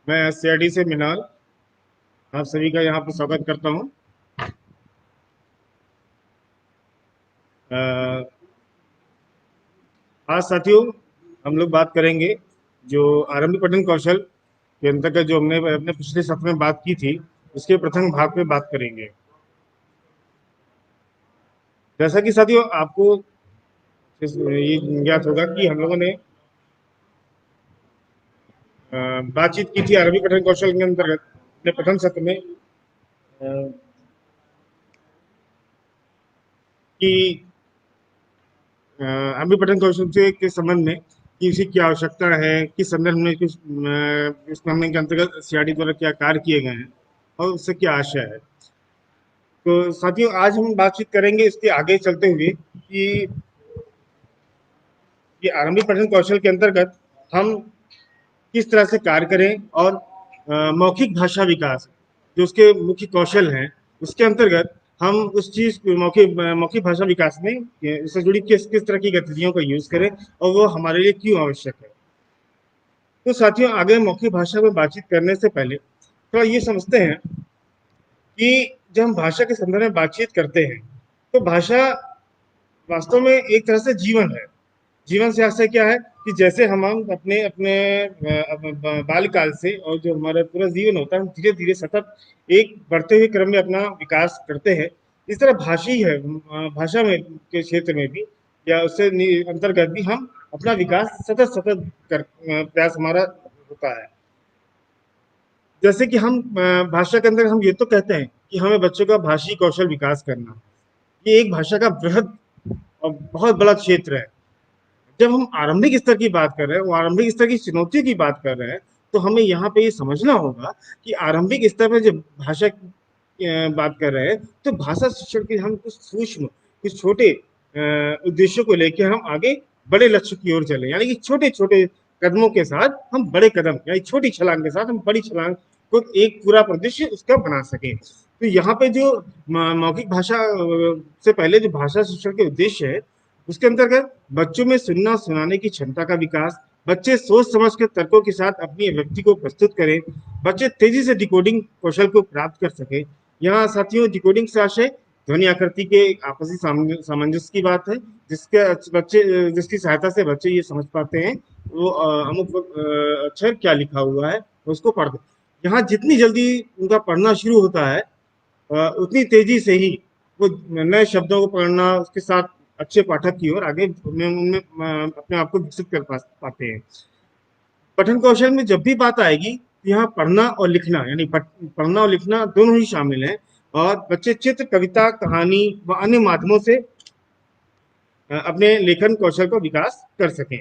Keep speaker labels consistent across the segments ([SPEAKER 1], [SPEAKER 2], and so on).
[SPEAKER 1] मैं सीआईडी से मिनाल आप सभी का यहाँ पर स्वागत करता हूँ। अ, आज साथियों हम लोग बात करेंगे जो आरंभिक पठन कौशल के अंतर्गत जो हमने अपने पिछले सत्र में बात की थी उसके प्रथम भाग में बात करेंगे। जैसा कि साथियों आपको ये ज्ञात होगा कि हम लोगों ने बातचीत की थी आरंभिक पठन कौशल के अंतर्गत अपने प्रथम सत्र में कि आरंभिक पठन कौशल से के संबंध में कि इसकी क्या आवश्यकता है, किस संदर्भ में इस मामले के अंतर्गत सीआरडी द्वारा क्या कार्य किए गए हैं और उससे क्या आशय है। तो साथियों आज हम बातचीत करेंगे इसके आगे चलते हुए कि ये आरंभिक पठन कौशल के अंतर्गत हम किस तरह से कार्य करें और मौखिक भाषा विकास जो उसके मुख्य कौशल हैं उसके अंतर्गत हम उस चीज मौखिक भाषा विकास में इससे जुड़ी किस किस तरह की गतिविधियों का यूज करें और वो हमारे लिए क्यों आवश्यक है। तो साथियों आगे मौखिक भाषा में बातचीत करने से पहले थोड़ा ये समझते हैं कि जब हम भाषा के संदर्भ में बातचीत करते हैं तो भाषा वास्तव में एक तरह से जीवन है। जीवन से आशय क्या है कि जैसे हम अपने अपने बाल्यकाल से और जो हमारा पूरा जीवन होता है हम धीरे धीरे सतत एक बढ़ते हुए क्रम में अपना विकास करते हैं। इस तरह भाषी है भाषा में के क्षेत्र में भी या उससे अंतर्गत भी हम अपना विकास सतत सतत कर प्रयास हमारा होता है। जैसे कि हम भाषा के अंदर हम ये तो कहते हैं कि हमें बच्चों का भाषी कौशल विकास करना, ये एक भाषा का बृहद और बहुत बड़ा क्षेत्र है। जब हम आरंभिक स्तर की बात कर रहे हैं, वो आरंभिक स्तर की चुनौतियों की बात कर रहे हैं, तो हमें यहाँ पे ये समझना होगा कि आरंभिक स्तर पर जब भाषा की बात कर रहे हैं, तो भाषा शिक्षण के हम कुछ सूक्ष्म, कुछ छोटे उद्देश्यों को लेकर हम आगे बड़े लक्ष्य की ओर चले, यानी कि छोटे-छोटे कदमों के साथ हम बड़े कदम, यानी छोटी छलांग के साथ हम बड़ी छलांग को एक पूरा परिदृश्य उसका बना सकें। तो यहाँ पे जो मौखिक भाषा से पहले जो भाषा शिक्षण के उद्देश्य है, उसके अंतर्गत बच्चों में सुनना सुनाने की क्षमता का विकास, बच्चे सोच समझ के तर्कों के साथ अपनी अभिव्यक्ति को प्रस्तुत करें, बच्चे तेजी से डिकोडिंग कौशल को प्राप्त कर सके। यहाँ साथियों डिकोडिंग से आशय ध्वनि आकृति के आपसी सामंजस्य की बात है, जिसकी सहायता से बच्चे ये समझ पाते हैं वो अमुक अक्षर क्या लिखा हुआ है उसको पढ़। यहाँ जितनी जल्दी उनका पढ़ना शुरू होता है उतनी तेजी से ही वो नए शब्दों को पढ़ना उसके साथ अच्छे पाठक की ओर आगे उनमें अपने आप को विकसित कर पाते हैं। पठन कौशल में जब भी बात आएगी यहाँ पढ़ना और लिखना यानी पढ़ना और लिखना दोनों ही शामिल हैं और बच्चे चित्र कविता कहानी व अन्य माध्यमों से अपने लेखन कौशल का विकास कर सकें।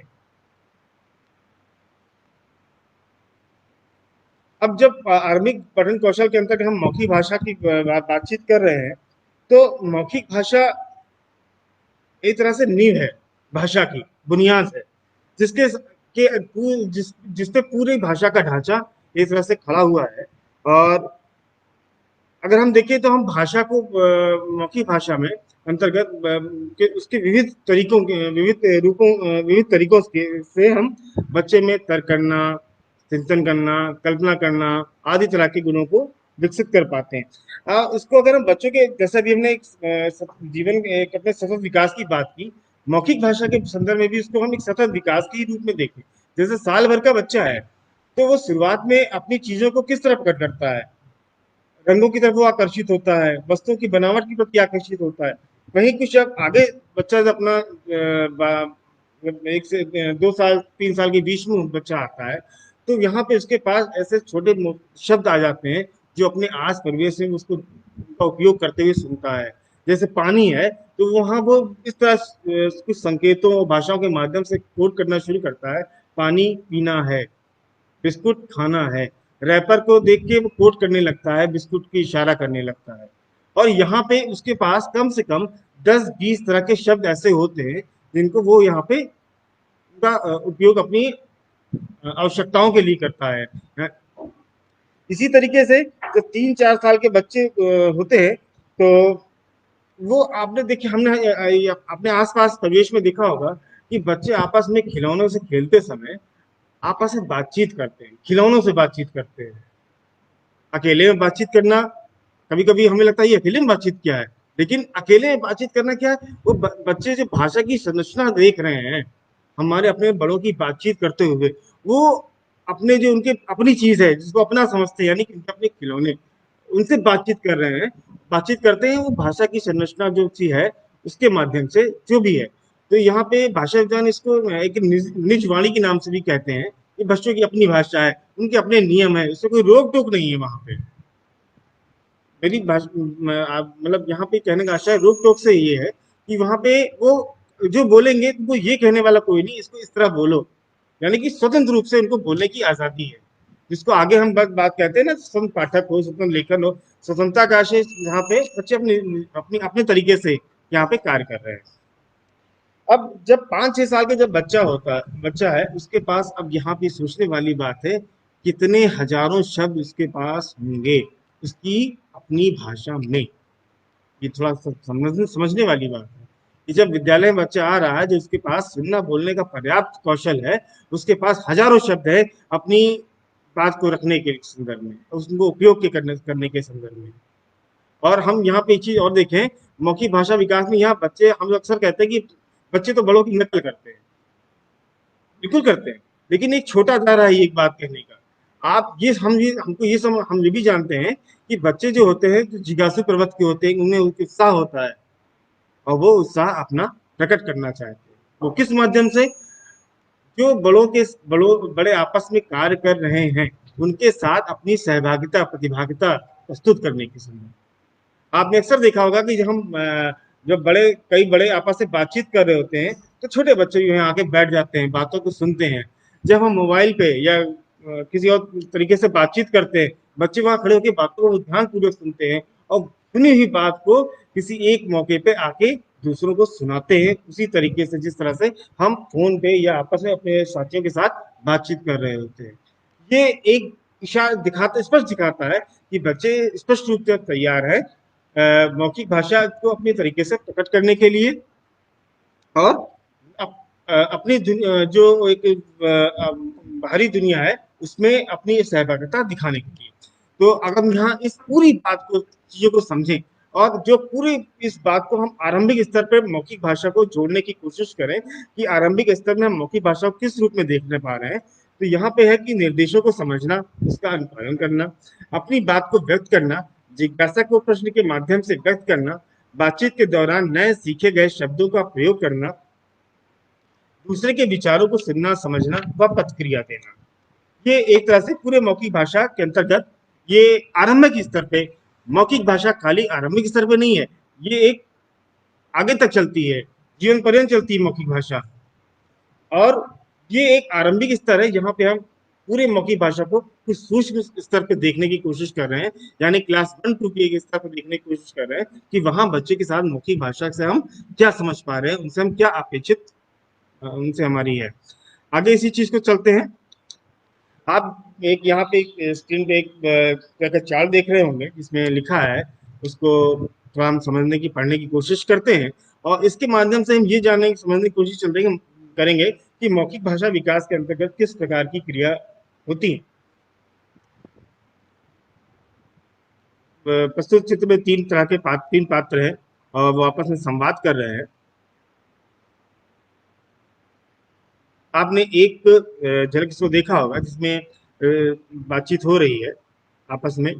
[SPEAKER 1] अब जब आरंभिक पठन कौशल के अंतर्गत हम मौखिक भाषा की बातचीत कर रहे हैं तो मौखिक भाषा एक तरह से नींव है, भाषा की बुनियाद है, जिसके जिस पे पूरी भाषा का ढांचा एक तरह से खड़ा हुआ है। और अगर हम देखें तो हम भाषा को मौखिक भाषा में अंतर्गत उसके विविध तरीकों के विविध तरीकों से हम बच्चे में तर्क करना, चिंतन करना, कल्पना करना आदि तरह के गुणों को विकसित कर पाते हैं। उसको अगर हम बच्चों के जैसा भी हमने जीवन एक अपने सतत विकास की बात की, मौखिक भाषा के संदर्भ में भी उसको हम एक सतत विकास के रूप में देखें। जैसे साल भर का बच्चा है तो वो शुरुआत में अपनी चीजों को किस तरह प्रकट करता है, रंगों की तरफ वो आकर्षित होता है, वस्तुओं की बनावट की प्रति आकर्षित होता है। वहीं कुछ अब आगे बच्चा जब अपना 1 से 2 साल 3 साल के बीच में बच्चा आता है तो यहाँ पे उसके पास ऐसे छोटे शब्द आ जाते हैं जो अपने आस परिवेश में उसको का उपयोग करते हुए सुनता है। जैसे पानी है तो वहाँ वो इस तरह कुछ संकेतों और भाषाओं के माध्यम से कोड करना शुरू करता है, पानी पीना है, बिस्कुट खाना है। रैपर को देख के वो कोट करने लगता है, बिस्कुट की इशारा करने लगता है। और यहाँ पे उसके पास कम से कम 10-20 तरह के शब्द ऐसे होते हैं जिनको वो यहाँ पे उनका उपयोग अपनी आवश्यकताओं के लिए करता है। इसी तरीके से जब 3-4 साल के बच्चे होते हैं तो वो आपने देखिए हमने अपने आसपास परिवेश में देखा होगा कि बच्चे आपस में खिलौनों से खेलते समय आपस में बातचीत करते हैं, खिलौनों से बातचीत करते हैं। अकेले में बातचीत करना, कभी कभी हमें लगता है ये अकेले में बातचीत क्या है, लेकिन अकेले में बातचीत करना क्या है, वो बच्चे जो भाषा की संरचना देख रहे हैं हमारे अपने बड़ों की बातचीत करते हुए, वो अपने जो उनके अपनी चीज है जिसको अपना समझते हैं, यानी कि उनके अपने खिलौने, उनसे बातचीत कर रहे हैं, बातचीत करते हैं वो भाषा की संरचना जो सी है उसके माध्यम से जो भी है। तो यहाँ पे भाषा विज्ञान इसको एक निजवाणी के नाम से भी कहते हैं। ये बच्चों की अपनी भाषा है, उनके अपने नियम है, इससे कोई रोक टोक नहीं है वहां पे। मेरी मतलब यहाँ पे कहने का आशा है रोक टोक से ये है कि वहां पे वो जो बोलेंगे वो ये कहने वाला कोई नहीं, इसको इस तरह बोलो, यानी कि स्वतंत्र रूप से उनको बोलने की आजादी है, जिसको आगे हम बात कहते हैं ना, स्वतंत्र पाठक हो, स्वतंत्र लेखन हो, स्वतंत्रता का आशय यहाँ पे बच्चे अपनी अपने तरीके से यहाँ पे कार्य कर रहे हैं। अब जब 5-6 साल के जब बच्चा है उसके पास, अब यहाँ पे सोचने वाली बात है, कितने हजारों शब्द उसके पास होंगे उसकी अपनी भाषा में। ये थोड़ा समझने वाली बात है कि जब विद्यालय में बच्चा आ रहा है, जो उसके पास सुनना बोलने का पर्याप्त कौशल है, उसके पास हजारों शब्द है अपनी बात को रखने के संदर्भ में, उसको उपयोग के करने के संदर्भ में। और हम यहाँ पे एक चीज और देखें, मौखिक भाषा विकास में यहाँ बच्चे, हम अक्सर कहते हैं कि बच्चे तो बड़ों की नकल करते हैं, बिल्कुल करते हैं, लेकिन एक छोटा दायरा है एक बात कहने का। आप ये हमको हम ये भी जानते हैं कि बच्चे जो होते हैं, जो जिज्ञासु प्रवृत्ति के होते हैं, उनमें उत्साह होता है और वो उत्साह अपना प्रकट करना चाहते हैं। वो किस माध्यम से? जो बड़े आपस में कार्य कर रहे हैं उनके साथ अपनी सहभागिता प्रतिभागिता प्रस्तुत करने के समय। आपने अक्सर देखा होगा कि जब हम जब कई बड़े आपस में बातचीत कर रहे होते हैं, तो छोटे बच्चे जो है आके बैठ जाते हैं, बातों को सुनते हैं। जब हम मोबाइल पे या किसी और तरीके से बातचीत करते हैं, बच्चे वहां खड़े होकर बातों को ध्यान पूर्वक सुनते हैं और सुनी हुई बात को किसी एक मौके पे आके दूसरों को सुनाते हैं, उसी तरीके से जिस तरह से हम फोन पे या आपस में अपने साथियों के साथ बातचीत कर रहे होते हैं। ये एक इशारा दिखाता, स्पष्ट दिखाता है कि बच्चे स्पष्ट रूप से तैयार है मौखिक भाषा को अपने तरीके से प्रकट करने के लिए, और अपनी जो एक बाहरी दुनिया है उसमें अपनी सहभागिता दिखाने के लिए। तो अगर हम यहाँ इस पूरी बात को, चीजों को समझें, और जो पूरी इस बात को हम आरंभिक स्तर पर मौखिक भाषा को जोड़ने की कोशिश करें कि आरंभिक स्तर में हम मौखिक भाषा को किस रूप में देखने पा रहे हैं, तो यहाँ पे है कि निर्देशों को समझना, उसका अनुपालन करना, अपनी बात को व्यक्त करना, जिज्ञासा को प्रश्न के माध्यम से व्यक्त करना, बातचीत के दौरान नए सीखे गए शब्दों का प्रयोग करना, दूसरे के विचारों को सुनना समझना व प्रतिक्रिया देना। ये एक तरह से पूरे मौखिक भाषा के अंतर्गत, ये आरंभिक स्तर पे, मौखिक भाषा खाली आरंभिक स्तर पे नहीं है, ये एक आगे तक चलती है, जीवन पर्यंत चलती है मौखिक भाषा। और ये एक आरंभिक स्तर है जहाँ पे हम पूरे मौखिक भाषा को कुछ सूक्ष्म स्तर पे देखने की कोशिश कर रहे हैं, यानी क्लास 1-2 के एक स्तर पर देखने की कोशिश कर रहे हैं कि वहां बच्चे के साथ मौखिक भाषा से हम क्या समझ पा रहे हैं, उनसे हम क्या अपेक्षित उनसे हमारी है। आगे इसी चीज को चलते हैं। आप एक यहाँ पे एक स्क्रीन पे एक क्या क्या चार्ट देख रहे होंगे जिसमें लिखा है, उसको थोड़ा हम समझने की, पढ़ने की कोशिश करते हैं, और इसके माध्यम से हम ये जानने की, समझने की कोशिश करेंगे कि मौखिक भाषा विकास के अंतर्गत किस प्रकार की क्रिया होती है। प्रस्तुत चित्र में तीन पात्र हैं और वो आपस में संवाद कर रहे हैं। आपने एक झलक इसको देखा होगा जिसमें बातचीत हो रही है आपस में।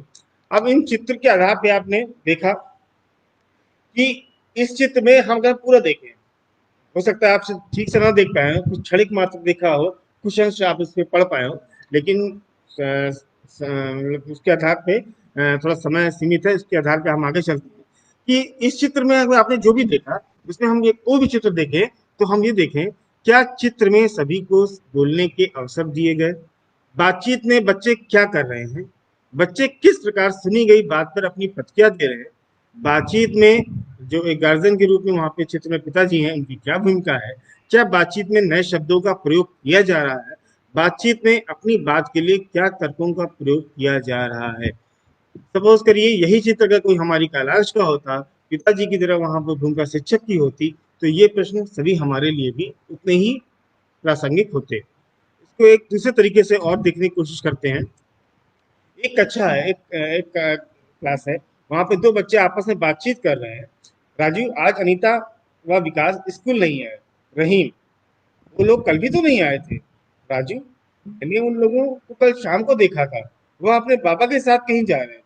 [SPEAKER 1] अब इन चित्र के आधार पे आपने देखा कि इस चित्र में हम अगर पूरा देखें, हो सकता है आप ठीक से ना देख पाए हो, कुछ क्षणिक मात्र देखा हो, कुछ अंश आप इस पे पढ़ पाए हो, लेकिन उसके आधार पे थोड़ा समय सीमित है, इसके आधार पे हम आगे चलते हैं कि इस चित्र में अगर आपने जो भी देखा, उसमें हम ये कोई भी चित्र देखें तो हम ये देखें क्या चित्र में सभी को बोलने के अवसर दिए गए, बातचीत में बच्चे क्या कर रहे हैं, बच्चे किस प्रकार सुनी गई बात पर अपनी प्रतिक्रिया दे रहे हैं, बातचीत में जो एक गार्जियन के रूप में वहां पे चित्र में पिताजी हैं, उनकी क्या भूमिका है, क्या बातचीत में नए शब्दों का प्रयोग किया जा रहा है, बातचीत में अपनी बात के लिए क्या तर्कों का प्रयोग किया जा रहा है। सपोज करिए यही चित्र अगर कोई हमारी कैलाश का होता, पिताजी की तरह वहां पर भूमिका शिक्षक की होती, तो ये प्रश्न सभी हमारे लिए भी उतने ही प्रासंगिक होते। को एक दूसरे तरीके से और देखने की कोशिश करते हैं। एक कक्षा है, एक क्लास है, वहां पे दो बच्चे आपस में बातचीत कर रहे हैं। राजू, आज अनीता व विकास स्कूल नहीं है। रहीम, वो लोग कल भी तो नहीं आए थे। राजू, मैंने उन लोगों को कल शाम को देखा था, वो अपने पापा के साथ कहीं जा रहे थे।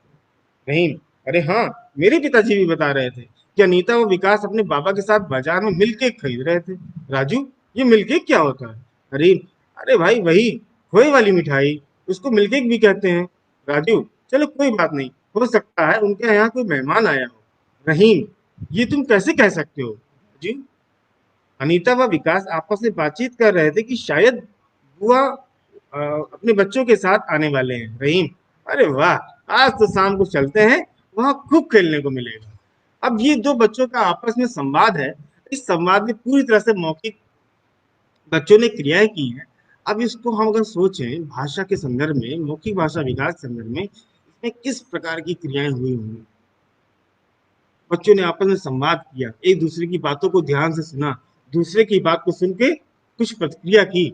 [SPEAKER 1] रहीम, अरे हाँ, मेरे पिताजी भी बता रहे थे कि अनीता और विकास अपने पापा के साथ बाजार में मिल्क केक खरीद रहे थे। राजू, ये मिल्क केक क्या होता है? रहीम, अरे भाई वही खोए वाली मिठाई, उसको मिल्क केक भी कहते हैं। राजू, चलो कोई बात नहीं, हो सकता है उनके यहाँ कोई मेहमान आया हो। रहीम, ये तुम कैसे कह सकते हो? जी, अनीता व विकास आपस में बातचीत कर रहे थे कि शायद बुआ अपने बच्चों के साथ आने वाले हैं। रहीम, अरे वाह, आज तो शाम को चलते हैं, वहां खूब खेलने को मिलेगा। अब ये दो बच्चों का आपस में संवाद है। इस संवाद में पूरी तरह से मौखिक बच्चों ने क्रियाएं की हैं। अब इसको हम अगर सोचें भाषा के संदर्भ में, मौखिक भाषा विकास के संदर्भ में, इसमें किस प्रकार की क्रियाएं हुई होंगी? बच्चों ने आपस में संवाद किया, एक दूसरे की बातों को ध्यान से सुना, दूसरे की बात को सुन के कुछ प्रतिक्रिया की,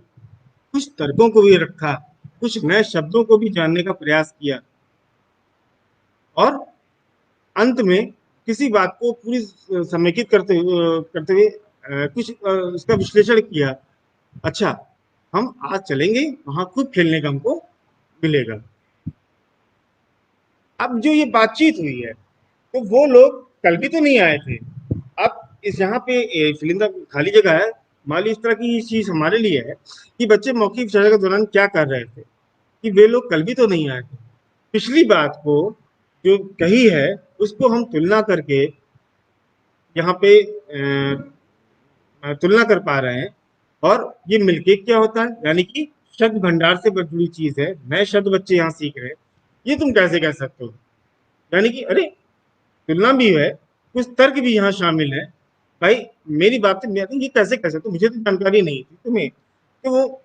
[SPEAKER 1] कुछ तर्कों को भी रखा, कुछ नए शब्दों को भी जानने का प्रयास किया, और अंत में किसी बात को पूरी समेकित करते हुए कुछ उसका विश्लेषण किया। अच्छा, हम आज चलेंगे, वहां खूब खेलने का हमको मिलेगा। अब जो ये बातचीत हुई है, तो वो लोग कल भी तो नहीं आए थे। अब इस यहाँ पे फिलिंदा खाली जगह है। मान ली इस तरह की चीज हमारे लिए है कि बच्चे मौखिक चर्चा के दौरान क्या कर रहे थे, कि वे लोग कल भी तो नहीं आए थे। पिछली बात को जो कही है, उसको हम तुलना करके यहाँ पे तुलना कर पा रहे हैं। और ये मिलके क्या होता है, यानी कि शब्द भंडार से जुड़ी चीज है, नए शब्द बच्चे यहाँ सीख रहे हैं। ये तुम कैसे कह सकते हो? यानी कि अरे, तुलना भी है, कुछ तर्क भी यहाँ शामिल है। भाई, मेरी बात से ये कैसे कर सकते हो? मुझे तो जानकारी नहीं थी तुम्हें। तो वो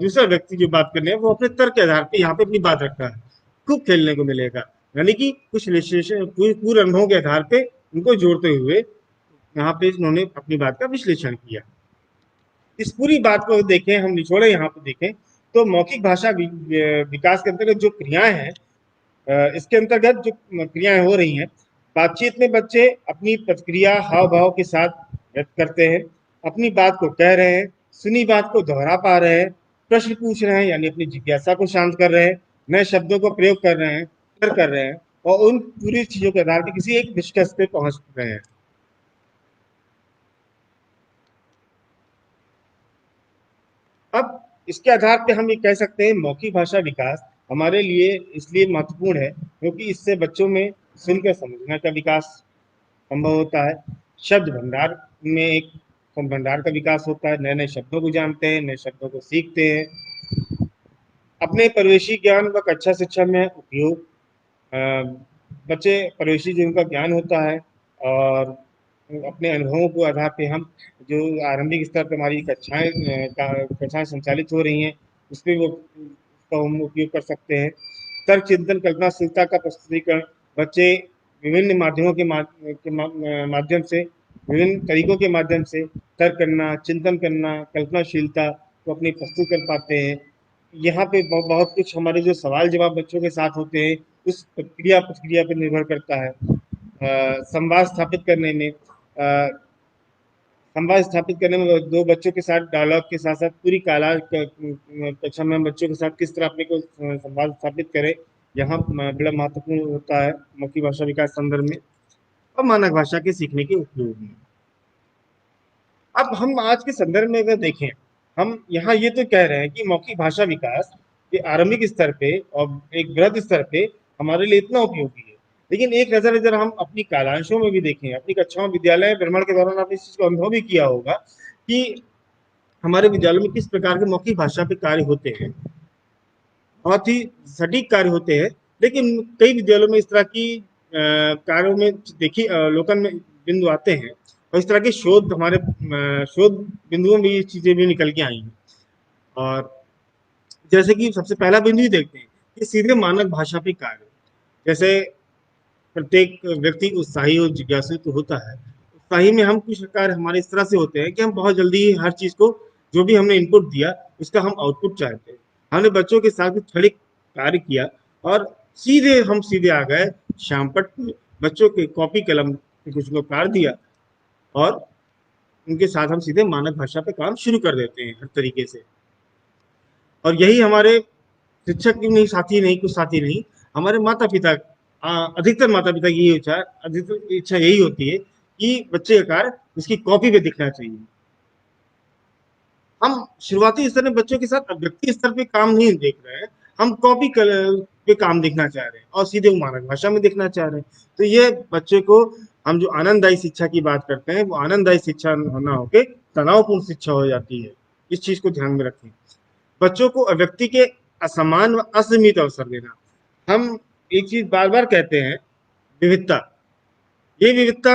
[SPEAKER 1] दूसरा व्यक्ति जो बात कर रहे हैं, वो अपने तर्क के आधार पे यहाँ पे अपनी बात रखा है। खूब खेलने को मिलेगा, यानी कि कुछ विश्लेषण पूर्व अनुभवों के आधार पे उनको जोड़ते हुए यहाँ पे उन्होंने अपनी बात का विश्लेषण किया। इस पूरी बात को देखें, हम निचोड़े यहाँ पे देखें, तो मौखिक भाषा विकास के अंतर्गत जो क्रियाएं हैं, इसके अंतर्गत जो क्रियाएं हो रही हैं, बातचीत में बच्चे अपनी प्रतिक्रिया हाव भाव के साथ व्यक्त करते हैं, अपनी बात को कह रहे हैं, सुनी बात को दोहरा पा रहे हैं, प्रश्न पूछ रहे हैं, यानी अपनी जिज्ञासा को शांत कर रहे हैं, नए शब्दों को प्रयोग कर रहे हैं, कर रहे हैं, और उन पूरी चीजों के आधार पर किसी एक निष्कर्ष पे पहुंच रहे हैं। अब इसके आधार पे हम ये कह सकते हैं मौखिक भाषा विकास हमारे लिए इसलिए महत्वपूर्ण है क्योंकि इससे बच्चों में सुनकर समझने का विकास संभव होता है। शब्द भंडार में एक शब्द भंडार का विकास होता है, नए नए शब्दों को जानते हैं, नए शब्दों को सीखते हैं। अपने परिवेशी ज्ञान व कक्षा शिक्षा में उपयोग, अ, बच्चे परिवेशी जो उनका ज्ञान होता है, और अपने अनुभवों को आधार पे हम जो आरंभिक स्तर पर हमारी कक्षाएं संचालित हो रही हैं, उसमें वो उसका हम उपयोग कर सकते हैं। तर्क चिंतन कल्पनाशीलता का प्रस्तुतिकरण, बच्चे विभिन्न माध्यमों माध्यम से, विभिन्न तरीकों के माध्यम से तर्क करना, चिंतन करना, कल्पनाशीलता को अपनी प्रस्तुत कर पाते हैं। यहाँ पे बहुत कुछ हमारे जो सवाल जवाब बच्चों के साथ होते हैं, उस प्रक्रिया प्रतिक्रिया पर निर्भर करता है। संवाद स्थापित करने में, संवाद स्थापित करने में दो बच्चों के साथ डायलॉग के साथ साथ पूरी कक्षा में बच्चों के साथ किस तरह अपने को संवाद स्थापित करें, यहाँ बड़ा महत्वपूर्ण होता है मौखिक भाषा विकास संदर्भ में, और मानक भाषा के सीखने के उपयोग में। अब हम आज के संदर्भ में अगर देखें, हम यहाँ ये तो कह रहे हैं कि मौखिक भाषा विकास के आरंभिक स्तर पे और एक वृहद स्तर पे हमारे लिए इतना उपयोगी है। लेकिन एक नजर अगर हम अपनी कालांशों में भी देखें, अपनी कक्षाओं विद्यालय भ्रमण के दौरान आपने इस चीज को अनुभव भी किया होगा कि हमारे विद्यालयों में किस प्रकार के मौखिक भाषा पे कार्य होते हैं। बहुत ही सटीक कार्य होते हैं, लेकिन कई विद्यालयों में इस तरह की कार्यों में देखिए अवलोकन में बिंदु आते हैं, और इस तरह के शोध हमारे शोध बिंदुओं में ये चीजें भी निकल के आई हैं। और जैसे कि सबसे पहला बिंदु ही देखते हैं कि सीधे मानक भाषा पे कार्य, जैसे प्रत्येक व्यक्ति उत्साही और जिज्ञासु तो होता है। उत्साही में हम कुछ कार्य हमारे इस तरह से होते हैं कि हम बहुत जल्दी हर चीज को जो भी हमने इनपुट दिया उसका हम आउटपुट चाहते हैं। हमने बच्चों के साथ खड़े कार्य किया और सीधे आ गए श्यामपट पे, बच्चों के कॉपी कलम पे कुछ को काट दिया और उनके साथ हम सीधे मानक भाषा पे काम शुरू कर देते हैं हर तरीके से। और यही हमारे शिक्षक की नहीं, साथी नहीं, कुछ साथी नहीं, हमारे माता पिता, अधिकतर माता पिता की अधिकतर इच्छा यही होती है कि बच्चे का कार्य उसकी कॉपी पे दिखना चाहिए। हम शुरुआती स्तर में बच्चों के साथ व्यक्ति स्तर पे काम नहीं देख रहे हैं, हम कॉपी पे काम देखना चाह रहे हैं और सीधे वो मानक भाषा में देखना चाह रहे हैं। तो ये बच्चे को, हम जो आनंददायी शिक्षा की बात करते हैं, वो आनंददायी शिक्षा ना होके तनावपूर्ण शिक्षा हो जाती है। इस चीज को ध्यान में रखें। बच्चों को व्यक्ति के असमान व असीमित अवसर देना। हम एक चीज बार बार कहते हैं, विविधता। ये विविधता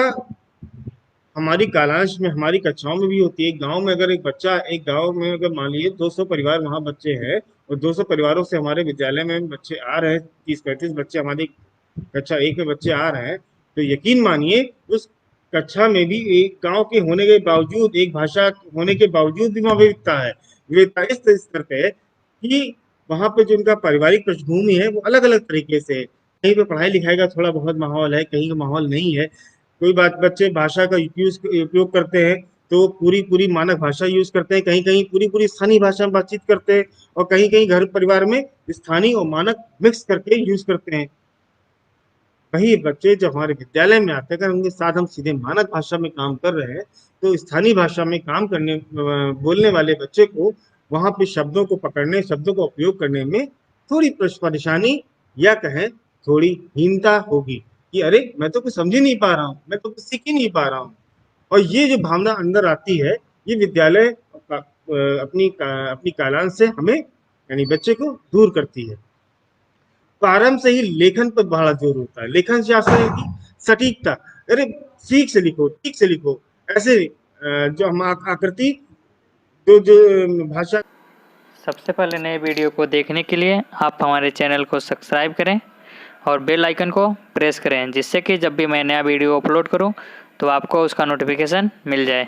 [SPEAKER 1] हमारी कालांश में, हमारी कक्षाओं में भी होती है। गांव में अगर एक गांव में अगर मान लीजिए 200 परिवार वहां बच्चे हैं और 200 परिवारों से हमारे विद्यालय में बच्चे आ रहे हैं, 30-35 बच्चे हमारी कक्षा एक में बच्चे आ रहे हैं, तो यकीन मानिए उस कक्षा में भी एक गांव के होने के बावजूद, एक भाषा होने के बावजूद भी वहाँ विविधता है। विविधता इस स्तर पे है कि वहाँ पे जो उनका पारिवारिक पृष्ठभूमि है वो अलग अलग तरीके से है। कहीं पे पढ़ाई लिखाई का थोड़ा बहुत माहौल है, कहीं का माहौल नहीं है। कोई बात, बच्चे भाषा का उपयोग करते हैं तो पूरी पूरी मानक भाषा यूज करते हैं, कहीं कहीं पूरी पूरी स्थानीय भाषा में बातचीत करते हैं और कहीं कहीं घर परिवार में स्थानीय और मानक मिक्स करके यूज करते हैं। वही बच्चे जब हमारे विद्यालय में आते हैं, अगर उनके साथ हम सीधे मानक भाषा में काम कर रहे हैं, तो स्थानीय भाषा में काम करने बोलने वाले बच्चे को वहां पे शब्दों को पकड़ने, शब्दों का उपयोग करने में थोड़ी परेशानी या कहें थोड़ी हीनता होगी कि अरे मैं तो कुछ समझ ही नहीं पा रहा हूँ, मैं तो कुछ सीख ही नहीं पा रहा हूँ। और ये जो भावना अंदर आती है, ये विद्यालय अपनी कालांश से हमें यानी बच्चे को दूर करती है। प्रारंभ से ही लेखन पर बड़ा जोर होता है। लेखन शास्त्र की सटीकता, अरे ठीक से लिखो, ठीक से लिखो, ऐसे जो हम आकृति, जो भाषा।
[SPEAKER 2] सबसे पहले नए वीडियो को देखने के लिए आप हमारे चैनल को सब्सक्राइब करें और बेल आइकन को प्रेस करें, जिससे कि जब भी मैं नया वीडियो अपलोड करूं तो आपको उसका नोटिफिकेशन मिल जाए।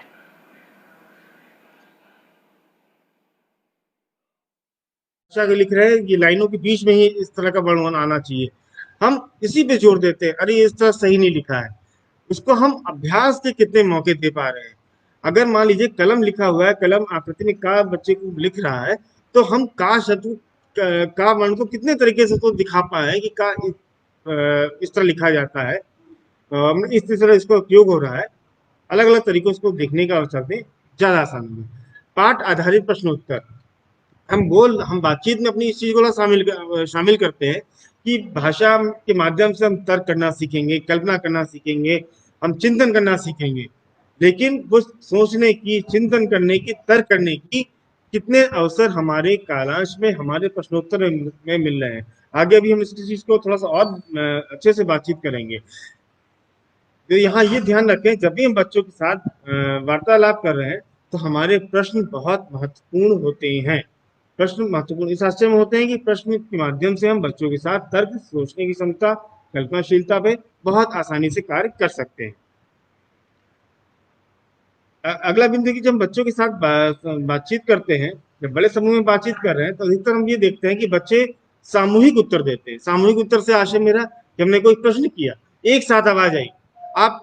[SPEAKER 1] भाषा के लिख रहे हैं, ये लाइनों के बीच में ही इस तरह का वर्णन आना चाहिए, हम इसी पे जोर देते हैं, अरे इस तरह सही नहीं लिखा है। उसको हम अभ्यास के कितने मौके दे पा रहे हैं। अगर मान लीजिए कलम लिखा हुआ है, कलम आकृति में का बच्चे को लिख रहा है, तो हम का शब्द, का वर्ण को कितने तरीके से उसको दिखा पाए कि का इस तरह लिखा जाता है, इस तरह इसका उपयोग हो रहा है। अलग अलग तरीकों से देखने का अवसर दें, ज्यादा आसान होगा। पाठ आधारित प्रश्नोत्तर। हम बातचीत में अपनी इस चीज को शामिल करते हैं कि भाषा के माध्यम से हम तर्क करना सीखेंगे, कल्पना करना सीखेंगे, हम चिंतन करना सीखेंगे। लेकिन वो सोचने की, चिंतन करने की, तर्क करने की कितने अवसर हमारे कालांश में, हमारे प्रश्नोत्तर में मिल रहे हैं। आगे भी हम इस चीज को थोड़ा सा और अच्छे से बातचीत करेंगे। तो यहाँ ये ध्यान रखें, जब भी हम बच्चों के साथ वार्तालाप कर रहे हैं, तो हमारे प्रश्न बहुत महत्वपूर्ण होते हैं। प्रश्न महत्वपूर्ण इस आशय में होते हैं कि प्रश्न के माध्यम से हम बच्चों के साथ तर्क, सोचने की क्षमता, कल्पनाशीलता पे बहुत आसानी से कार्य कर सकते हैं। अगला बिंदु कि जब हम बच्चों के साथ बातचीत करते हैं, जब बड़े समूह में बातचीत कर रहे हैं, तो अधिकतर हम ये देखते हैं कि बच्चे सामूहिक उत्तर देते हैं। सामूहिक उत्तर से आशय मेरा कि हमने कोई प्रश्न किया, एक साथ आवाज आई। आप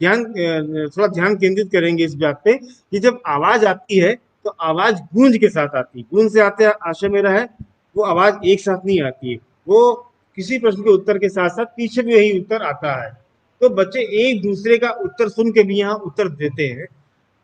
[SPEAKER 1] थोड़ा ध्यान केंद्रित करेंगे इस बात पे कि जब आवाज आती है तो आवाज गूंज के साथ आती है। गूंज से आते आशय मेरा है वो आवाज एक साथ नहीं आती है, वो किसी प्रश्न के उत्तर के साथ साथ पीछे भी यही उत्तर आता है। तो बच्चे एक दूसरे का उत्तर सुन के भी यहाँ उत्तर देते हैं।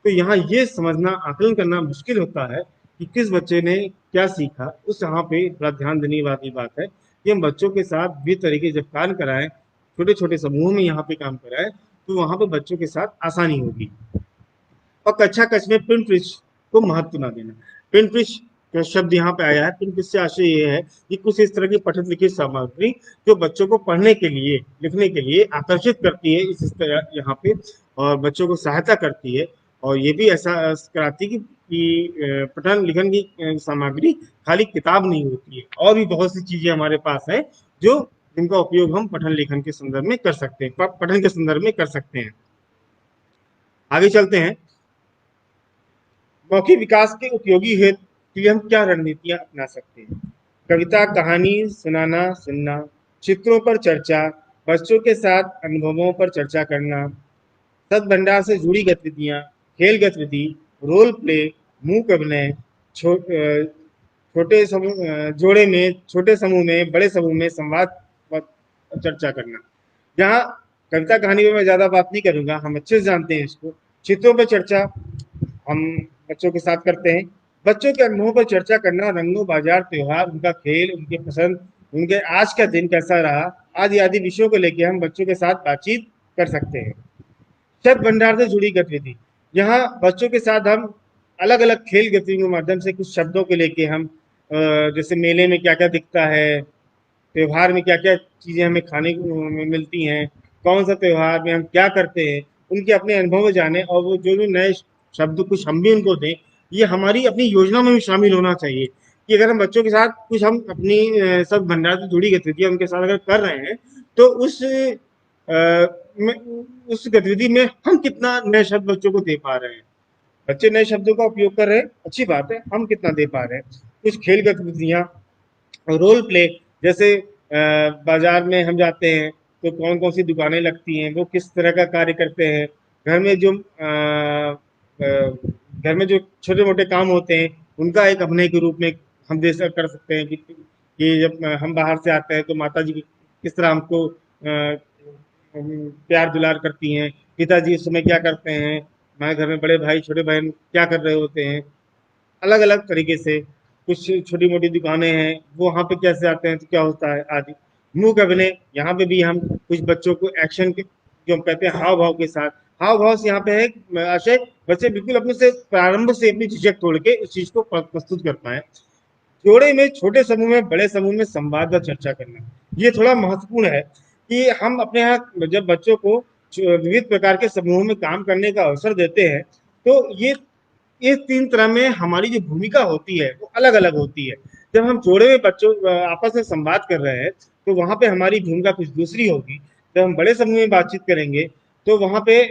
[SPEAKER 1] तो यहाँ ये समझना, आकलन करना मुश्किल होता है कि किस बच्चे ने क्या सीखा। उस यहाँ पे थोड़ा ध्यान देने वाली बात है कि हम बच्चों के साथ भी तरीके जब कार्य कराएं, छोटे छोटे समूह में यहाँ पे काम कराएं, तो वहाँ पे बच्चों के साथ आसानी होगी। और कक्षा कक्ष में प्रिंट पृष्ठ को महत्व ना देना। प्रिंट पृष्ठ का शब्द यहाँ पे आया है। प्रिंट पृष्ठ से आशय ये है कि कुछ इस तरह की पठित लिखित सामग्री जो बच्चों को पढ़ने के लिए, लिखने के लिए आकर्षित करती है इस तरह यहाँ पे, और बच्चों को सहायता करती है। और ये भी ऐसा कराती है कि पठन लिखन की सामग्री खाली किताब नहीं होती है, और भी बहुत सी चीजें हमारे पास है जो जिनका उपयोग हम पठन लिखन के संदर्भ में कर सकते हैं, पठन के संदर्भ में कर सकते हैं। आगे चलते हैं। मौखिक विकास के उपयोगी हेतु के लिए हम क्या रणनीतियां अपना सकते हैं? कविता, कहानी सुनाना, सुनना, चित्रों पर चर्चा, बच्चों के साथ अनुभवों पर चर्चा करना, सद भंडार से जुड़ी गतिविधियां, खेल गतिविधि, रोल प्ले, मूक अभिनय, छोटे समूह जोड़े में, छोटे समूह में, बड़े समूह में संवाद पर चर्चा करना। जहाँ कविता कहानी में मैं ज्यादा बात नहीं करूंगा, हम अच्छे से जानते हैं इसको। चित्रों पर चर्चा हम बच्चों के साथ करते हैं। बच्चों के अनुभवों पर चर्चा करना, रंगों, बाजार, त्योहार, उनका खेल, उनके पसंद, उनके आज का दिन कैसा रहा, आदि आदि विषयों को लेकर हम बच्चों के साथ बातचीत कर सकते हैं। शब्द भंडार से जुड़ी गतिविधि, यहाँ बच्चों के साथ हम अलग अलग खेल गतिविधियों के माध्यम से कुछ शब्दों को लेके हम जैसे मेले में क्या क्या दिखता है, त्योहार में क्या क्या चीजें हमें खाने को मिलती हैं, कौन सा त्योहार में हम क्या करते हैं, उनके अपने अनुभव जाने और वो जो जो नए शब्द कुछ हम भी उनको दें। ये हमारी अपनी योजना में भी शामिल होना चाहिए कि अगर हम बच्चों के साथ कुछ हम अपनी सब भंडार से जुड़ी गतिविधियां उनके साथ अगर कर रहे हैं तो उस गतिविधि में हम कितना नए शब्द बच्चों को दे पा रहे हैं। बच्चे नए शब्दों का उपयोग कर रहे हैं, अच्छी बात है, हम कितना दे पा रहे हैं। कुछ खेल गतिविधियां, रोल प्ले, जैसे बाजार में हम जाते हैं तो कौन कौन सी दुकानें लगती हैं, वो किस तरह का कार्य करते हैं, घर में जो घर में जो छोटे मोटे काम होते हैं उनका एक अभिनय के रूप में हम दे कर सकते हैं कि जब हम बाहर से आते हैं तो माता जी किस तरह हमको प्यार दुलार करती हैं, पिताजी इस समय क्या करते हैं, हमारे घर में बड़े भाई छोटे बहन क्या कर रहे होते हैं, अलग अलग तरीके से। कुछ छोटी मोटी दुकानें हैं वो वहाँ पे कैसे आते हैं तो क्या होता है आदि। मूक अभिनय, यहाँ पे भी हम कुछ बच्चों को एक्शन के जो हम कहते हैं हाव भाव के साथ, हाव भाव से यहाँ पे है आशय बच्चे बिल्कुल अपने से प्रारंभ से अपनी झिझक तोड़ के इस चीज को प्रस्तुत कर पाए। जोड़े में, छोटे समूह में, बड़े समूह में संवाद व चर्चा करना, ये थोड़ा महत्वपूर्ण है कि हम अपने यहाँ जब बच्चों को विविध प्रकार के समूहों में काम करने का अवसर देते हैं तो ये तीन तरह में हमारी जो भूमिका होती है वो अलग अलग होती है। जब हम जोड़े में बच्चों आपस में संवाद कर रहे हैं तो वहां पे हमारी भूमिका कुछ दूसरी होगी। जब हम बड़े समूह में बातचीत करेंगे तो वहां पे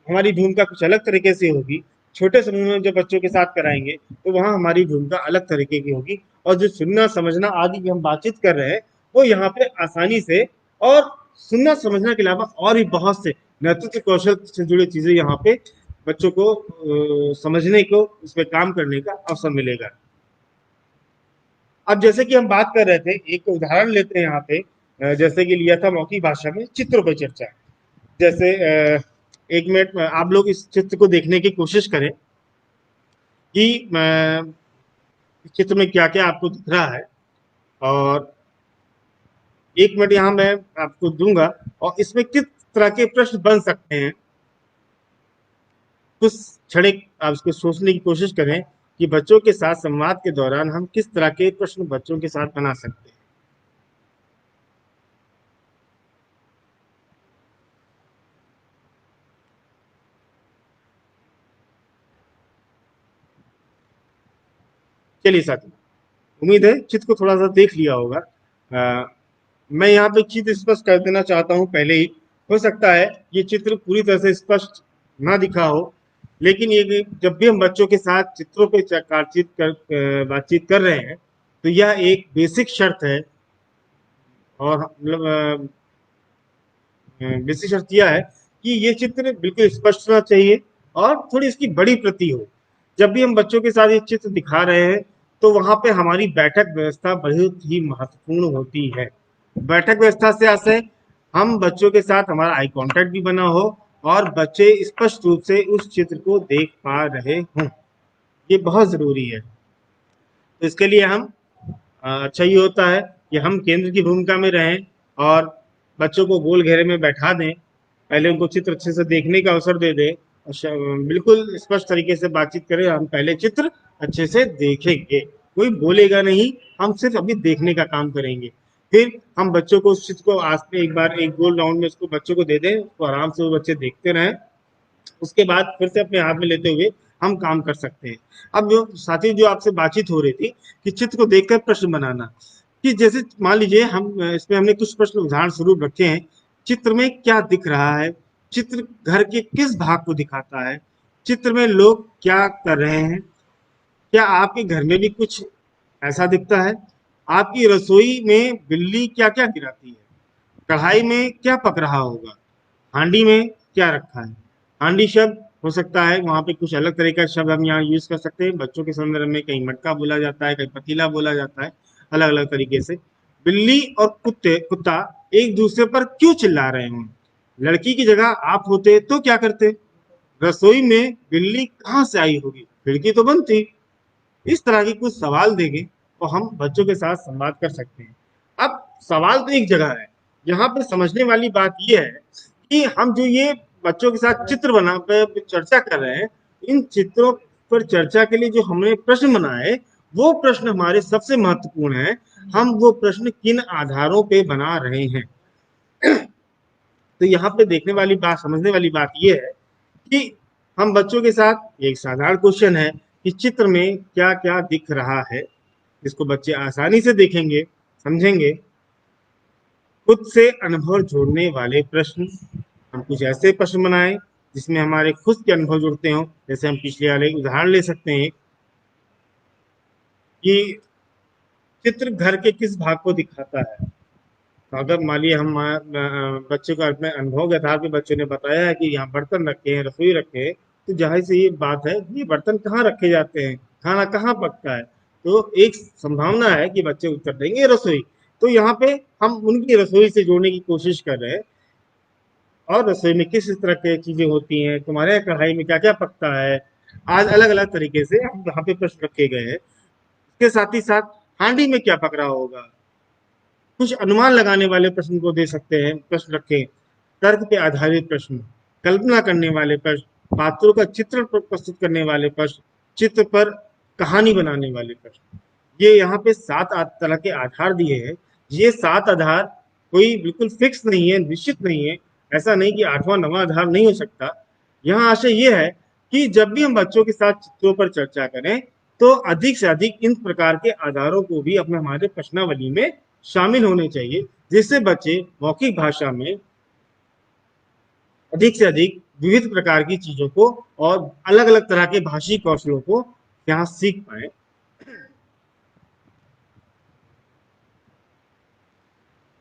[SPEAKER 1] हमारी भूमिका कुछ अलग तरीके से होगी। छोटे समूह में जब बच्चों के साथ कराएंगे तो वहां हमारी भूमिका अलग तरीके की होगी और जो सुनना समझना आदि की हम बातचीत कर रहे हैं वो यहाँ पे आसानी से, और सुनना समझने के अलावा और भी बहुत से नेतृत्व कौशल से जुड़ी चीजें यहाँ पे बच्चों को समझने को, उस पर काम करने का अवसर मिलेगा। अब जैसे कि हम बात कर रहे थे, एक उदाहरण लेते हैं यहाँ पे, जैसे कि लिया था मौखिक भाषा में चित्रों पर चर्चा। जैसे एक मिनट आप लोग इस चित्र को देखने की कोशिश करें कि चित्र में क्या क्या आपको दिख रहा है, और एक मिनट यहाँ मैं आपको दूंगा और इसमें किस तरह के प्रश्न बन सकते हैं कुछ क्षण आप इसको सोचने की कोशिश करें कि बच्चों के साथ संवाद के दौरान हम किस तरह के प्रश्न बच्चों के साथ बना सकते हैं। चलिए साथी, उम्मीद है चित्र को थोड़ा सा देख लिया होगा। मैं यहाँ पे चित्र स्पष्ट कर देना चाहता हूँ पहले ही। हो सकता है ये चित्र पूरी तरह से स्पष्ट ना दिखा हो, लेकिन ये जब भी हम बच्चों के साथ चित्रों पे बातचीत कर रहे हैं तो यह एक बेसिक शर्त है, और मतलब बेसिक शर्त यह है कि ये चित्र बिल्कुल स्पष्ट होना चाहिए और थोड़ी इसकी बड़ी प्रति हो। जब भी हम बच्चों के साथ ये चित्र दिखा रहे हैं तो वहां पे हमारी बैठक व्यवस्था बहुत ही महत्वपूर्ण होती है। बैठक व्यवस्था से आशय हम बच्चों के साथ हमारा आई कांटेक्ट भी बना हो और बच्चे स्पष्ट रूप से उस चित्र को देख पा रहे हों, ये बहुत जरूरी है। तो इसके लिए हम अच्छा ये होता है कि हम केंद्र की भूमिका में रहें और बच्चों को गोल घेरे में बैठा दें, पहले उनको चित्र अच्छे से देखने का अवसर दे दें और बिल्कुल स्पष्ट तरीके से बातचीत करें। हम पहले चित्र अच्छे से देखेंगे, कोई बोलेगा नहीं, हम सिर्फ अभी देखने का काम करेंगे। फिर हम बच्चों को उस चित्र को आज पे एक बार एक गोल राउंड में उसको बच्चों को दे दें, उसको आराम से वो बच्चे देखते रहें। उसके बाद फिर से अपने हाथ में लेते हुए हम काम कर सकते हैं। अब जो साथी जो आपसे बातचीत हो रही थी कि चित्र को देखकर प्रश्न बनाना, कि जैसे मान लीजिए हम इसमें हमने कुछ प्रश्न उदाहरण स्वरूप रखे हैं। चित्र में क्या दिख रहा है, चित्र घर के किस भाग को दिखाता है, चित्र में लोग क्या कर रहे हैं? क्या आपके घर में भी कुछ ऐसा दिखता है? आपकी रसोई में बिल्ली क्या-क्या गिराती है? कढ़ाई में क्या पक रहा होगा? हांडी में क्या रखा है? हांडी शब्द हो सकता है वहाँ पे कुछ अलग तरह का शब्द हम यहाँ यूज कर सकते हैं। बच्चों के संदर्भ में कहीं मटका बोला जाता है, कहीं पतीला बोला जाता है, अलग अलग तरीके से। बिल्ली और कुत्ता एक दूसरे पर क्यों चिल्ला रहे हैं? लड़की की जगह आप होते तो क्या करते? रसोई में बिल्ली कहाँ से आई होगी? खिड़की तो बंद थी। इस तरह के कुछ सवाल देंगे तो हम बच्चों के साथ संवाद कर सकते हैं। अब सवाल तो एक जगह है, यहाँ पे समझने वाली बात यह है कि हम जो ये बच्चों के साथ चित्र बना पे चर्चा कर रहे हैं, इन चित्रों पर चर्चा के लिए जो हमने प्रश्न बनाए, वो प्रश्न हमारे सबसे महत्वपूर्ण है। हम वो प्रश्न किन आधारों पे बना रहे हैं? तो यहाँ पे देखने वाली बात, समझने वाली बात ये है कि हम बच्चों के साथ एक साधारण क्वेश्चन है कि चित्र में क्या क्या दिख रहा है, जिसको बच्चे आसानी से देखेंगे, समझेंगे। खुद से अनुभव जोड़ने वाले प्रश्न, हम कुछ ऐसे प्रश्न बनाएं जिसमें हमारे खुद के अनुभव जुड़ते हों। जैसे हम पिछले वाले उदाहरण ले सकते हैं कि चित्र घर के किस भाग को दिखाता है। तो अगर मान लिया हम बच्चे को अपने अनुभव के आधार पे बच्चों ने बताया है कि यहाँ बर्तन रखे हैं, रसोई रखे हैं, तो जाहिर से ये बात है ये बर्तन कहाँ रखे जाते हैं, खाना कहाँ पकता है। तो एक संभावना है कि बच्चे उत्तर देंगे रसोई। तो यहाँ पे हम उनकी रसोई से जोड़ने की कोशिश कर रहे हैं, और रसोई में किस तरह की चीजें होती हैं, तुम्हारे यहाँ कढ़ाई में क्या क्या पकता है। आज अलग अलग तरीके से हम यहाँ पे प्रश्न रखे गए हैं। इसके साथ ही साथ हांडी में क्या पक रहा होगा, कुछ अनुमान लगाने वाले प्रश्न को दे सकते हैं, प्रश्न रखें। तर्क पे आधारित प्रश्न, कल्पना करने वाले प्रश्न, पात्रों का चित्र प्रस्तुत करने वाले प्रश्न, चित्र पर कहानी बनाने वाले प्रश्न। ये यहाँ पे 7 तरह के आधार दिए हैं। ये 7 आधार कोई बिल्कुल फिक्स नहीं है, निश्चित नहीं है। ऐसा नहीं कि 8वां 9वां आधार नहीं हो सकता। यहाँ आशय ये है कि जब भी हम बच्चों के साथ चित्रों पर चर्चा करें, तो अधिक से अधिक इन प्रकार के आधारों को भी अपने हमारे प्रश्नावली में शामिल होने चाहिए, जिससे बच्चे मौखिक भाषा में अधिक से अधिक विविध प्रकार की चीजों को और अलग अलग तरह के भाषी कौशलों को यहाँ सीख पाए।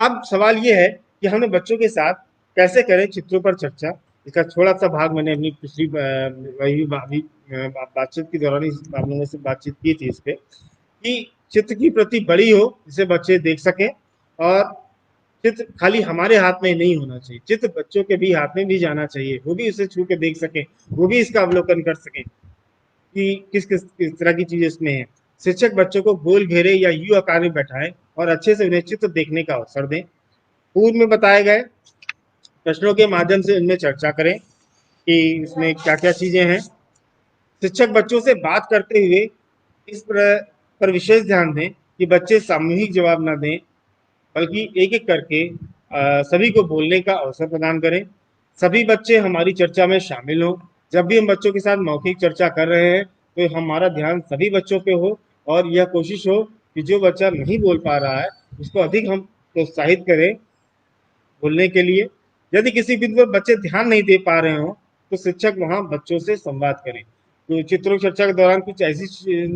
[SPEAKER 1] अब सवाल ये है कि हमें बच्चों के साथ कैसे करें चित्रों पर चर्चा। इसका थोड़ा सा भाग मैंने अपनी पिछली बातचीत के दौरान आप लोगों से बातचीत की थी इस पे, कि चित्र की प्रति बड़ी हो जिसे बच्चे देख सकें, और चित्र खाली हमारे हाथ में नहीं होना चाहिए, चित्र बच्चों के भी हाथ में भी जाना चाहिए, वो भी उसे छू के देख सकें, वो भी इसका अवलोकन कर सकें कि किस तरह की चीजें इसमें है। शिक्षक बच्चों को गोल घेरे या यू आकार में बैठाएं और अच्छे से उन्हें चित्र देखने का अवसर दें। पूर्व में बताए गए प्रश्नों के माध्यम से इनमें चर्चा करें कि इसमें क्या क्या चीजें हैं। शिक्षक बच्चों से बात करते हुए इस पर विशेष ध्यान दें कि बच्चे सामूहिक जवाब न दें, बल्कि एक एक करके सभी को बोलने का अवसर प्रदान करें। सभी बच्चे हमारी चर्चा में शामिल हों। जब भी हम बच्चों के साथ मौखिक चर्चा कर रहे हैं, तो हमारा ध्यान सभी बच्चों पे हो, और यह कोशिश हो कि जो बच्चा नहीं बोल पा रहा है उसको अधिक हम प्रोत्साहित करें बोलने के लिए। यदि किसी बिंदु पर बच्चे ध्यान नहीं दे पा रहे हों, तो शिक्षक वहाँ बच्चों से संवाद करें। तो चित्रों चर्चा के दौरान कुछ ऐसी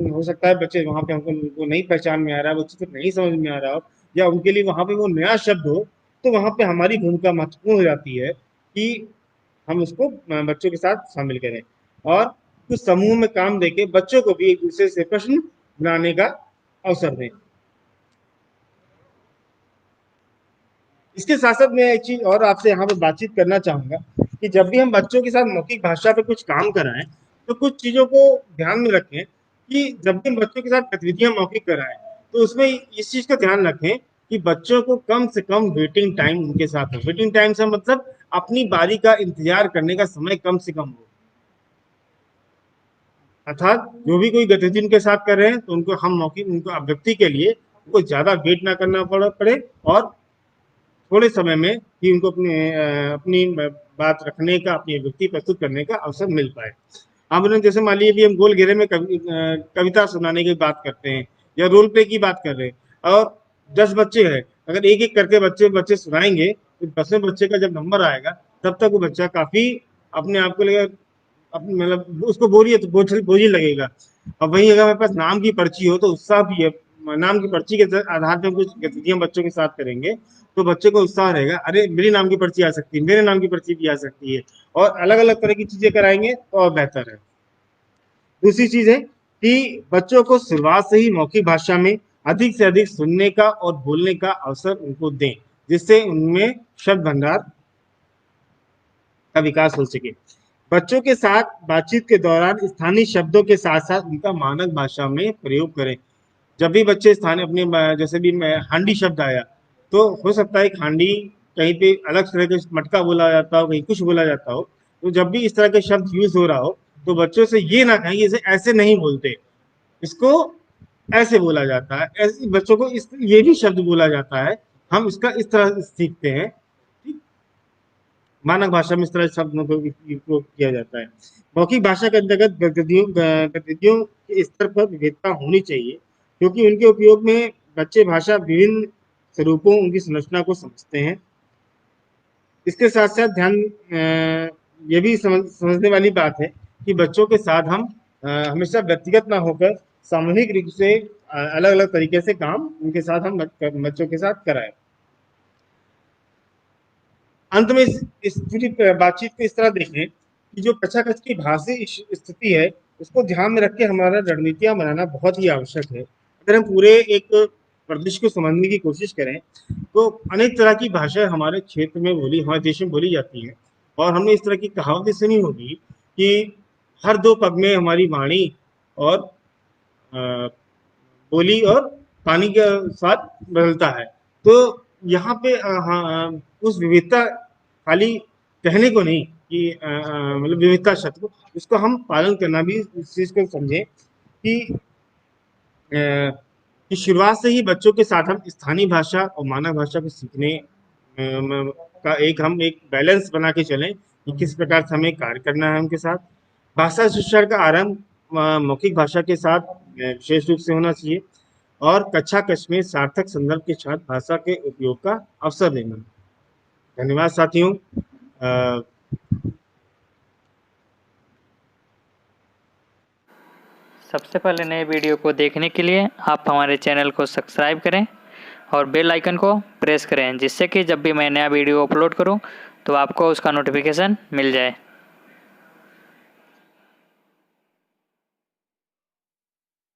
[SPEAKER 1] हो सकता है बच्चे वहाँ पे हमको उनको नहीं पहचान में आ रहा है, वो चित्र नहीं समझ में आ रहा हो, या उनके लिए वहाँ पे वो नया शब्द हो, तो वहाँ पे हमारी भूमिका महत्वपूर्ण हो जाती है कि हम उसको बच्चों के साथ शामिल करें, और कुछ समूह में काम देके बच्चों को भी एक दूसरे से प्रश्न बनाने का अवसर दें। इसके साथ साथ मैं एक चीज और आपसे यहाँ पे बातचीत करना चाहूंगा कि जब भी हम बच्चों के साथ मौखिक भाषा पे कुछ काम कराएं, तो कुछ चीजों को ध्यान में रखें कि जब भी हम बच्चों के साथ गतिविधियां मौखिक कराएं, तो उसमें इस चीज का ध्यान रखें कि बच्चों को कम से कम वेटिंग टाइम उनके साथ हो। वेटिंग टाइम से मतलब अपनी बारी का इंतजार करने का समय कम से कम हो। अर्थात जो भी कोई गतिविधि उनके साथ कर रहे हैं, तो उनको हम मौखिक उनको अभिव्यक्ति के लिए उनको ज्यादा वेट ना करना पड़े, और थोड़े समय में ही उनको अपनी बात रखने का, अपनी अभिव्यक्ति प्रस्तुत करने का अवसर मिल पाए। हम जैसे मान लीजिए कि हम गोल घेरे में कविता सुनाने की बात करते हैं, या रोल प्ले की बात कर रहे हैं, और 10 बच्चे हैं, अगर एक एक करके बच्चे सुनाएंगे, तो 10वें बच्चे का जब नंबर आएगा, तब तक वो बच्चा काफी अपने आप को लगेगा मतलब उसको बोरियत तो बोझ लगेगा। और वहीं अगर हमारे पास नाम की पर्ची हो तो उत्साह भी है। नाम की पर्ची के आधार पर कुछ गतिविधियां बच्चों के साथ करेंगे तो बच्चे को उत्साह रहेगा, अरे मेरी नाम की पर्ची आ सकती है, मेरे नाम की पर्ची भी आ सकती है। और अलग अलग तरह की चीजें कराएंगे तो और बेहतर है। दूसरी चीज है कि बच्चों को शुरुआत से ही मौखिक भाषा में अधिक से अधिक सुनने का और बोलने का अवसर उनको दें, जिससे उनमें शब्द भंडार का विकास हो सके। बच्चों के साथ बातचीत के दौरान स्थानीय शब्दों के साथ साथ उनका मानक भाषा में प्रयोग करें। जब भी बच्चे स्थानीय अपने जैसे भी हांडी शब्द आया तो हो सकता है हांडी कहीं पे अलग तरह के मटका बोला जाता हो, कहीं कुछ बोला जाता हो। तो जब भी इस तरह के शब्द यूज हो रहा हो तो बच्चों से ये ना कहें इसे ऐसे नहीं बोलते, इसको ऐसे बोला जाता है, ऐसे बच्चों को इस ये भी शब्द बोला जाता है, हम इसका इस तरह सीखते हैं। ठीक? मानक भाषा में इस तरह शब्दों को उपयोग किया जाता है। मौखिक भाषा के अंतर्गत गतिविधियों के स्तर पर विविधता होनी चाहिए, क्योंकि उनके उपयोग में बच्चे भाषा विभिन्न स्वरूपों उनकी संरचना को समझते हैं। इसके साथ साथ ध्यान ये भी समझने वाली बात है कि बच्चों के साथ हम हमेशा व्यक्तिगत ना होकर सामूहिक रूप से अलग अलग तरीके से काम उनके साथ हम बच्चों के साथ कराएं। अंत में इस पूरी बातचीत को इस तरह देखें कि जो कचाकच की भाषी स्थिति है उसको ध्यान में रख के हमारा रणनीतियां बनाना बहुत ही आवश्यक है। अगर हम पूरे एक प्रदेश को समझने की कोशिश करें तो अनेक तरह की भाषाएं हमारे क्षेत्र में बोली, हमारे देश में बोली जाती हैं। और हमने इस तरह की कहावतें सुनी होगी कि हर दो पग में हमारी वाणी और बोली और पानी का स्वाद बदलता है। तो यहाँ पे हाँ, उस विविधता खाली कहने को नहीं कि मतलब विविधता शब्द को उसको हम पालन करना भी इस चीज को समझें कि कि शुरुआत से ही बच्चों के साथ हम स्थानीय भाषा और मानक भाषा को सीखने का एक बैलेंस बना के चलें कि किस प्रकार से हमें कार्य करना है उनके साथ। भाषा शिक्षा का आरंभ मौखिक भाषा के साथ विशेष रूप से होना चाहिए और कक्षा कक्ष में सार्थक संदर्भ के साथ भाषा के उपयोग का अवसर देना। धन्यवाद साथियों।
[SPEAKER 2] सबसे पहले नए वीडियो को देखने के लिए आप हमारे चैनल को सब्सक्राइब करें और बेल आइकन को प्रेस करें, जिससे कि जब भी मैं नया वीडियो अपलोड करूं तो आपको उसका नोटिफिकेशन मिल जाए।